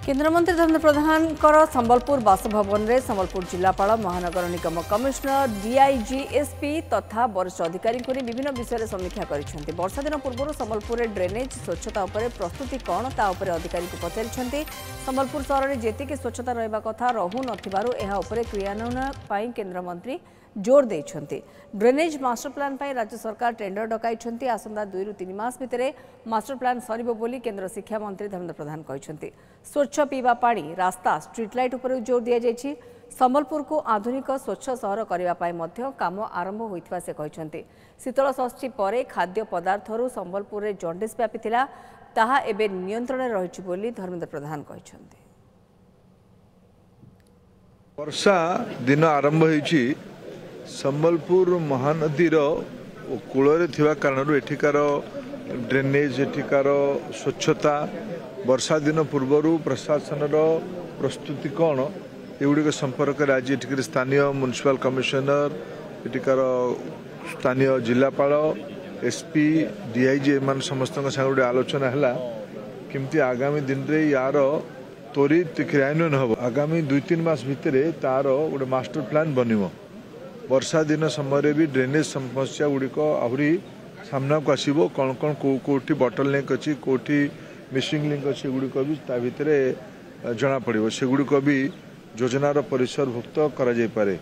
केन्द्रमंत्री धर्मेन्द्र प्रधान संबलपुर बासभवन में संबलपुर जिलापाल महानगर निगम कमिशनर डीआईजी एसपी तथा वरिष्ठ अधिकारी विभिन्न विषय में समीक्षा कर वर्षा दिन पूर्व संबलपुर में ड्रेनेज स्वच्छता उपर प्रस्तुति कौन ता उपर अधिकारी को पचारि संबलपुर सहर में जेतिकी स्वच्छता रहा कथा रहू नथिबारु क्रियान्वयन केन्द्रमंत्री जोर देइछन्ति। ड्रेनेज मास्टर प्लान पर राज्य सरकार टेंडर डकाई आसंता 2 ରୁ 3 मास भितर मास्टर प्लान सरिबो बोली केन्द्र शिक्षा मंत्री धर्मेन्द्र प्रधान कहते। स्वच्छ पीवा पानी रास्ता स्ट्रीट लाइट उपर जोर दिया जायछि। संबलपुर को आधुनिक स्वच्छ सहर करने काम आरंभ होइथिबा से कहते। शीतल षष्ठी पर खाद्य पदार्थरू संबलपुर में जंडिस व्यापी ताहा एबे नियंत्रण रहिछि बोली धर्मेन्द्र प्रधान कहते। वर्षा दिन आरंभ होइछि संबलपुर महानदीर कूल कारण एठिकार ड्रेनेज एठिकार स्वच्छता वर्षा दिन पूर्वर प्रशासन प्रस्तुति कौन एगुड़िक संपर्क में आज एठिक स्थानीय म्युनिसिपल कमिशनर एठिकार स्थानीय जिलापाल एसपी डीआईजी एम समस्त गोटे आलोचना है किमती आगामी दिन में यार त्वरित क्रियान्वयन हम आगामी 2-3 मास भितर तार गोटे मास्टर प्लान बनिव। वर्षा दिन समय भी ड्रेनेज समस्या गुड़िक आहरी सामना को आसो कौन कौन कौटी बटल लिंक अच्छी कौटी मिसिंग लिंक अच्छी गुड़िक भी ता भितर जना पड़ो से गुड़िक भी योजनार परिसरभुक्त करा जाय पारे।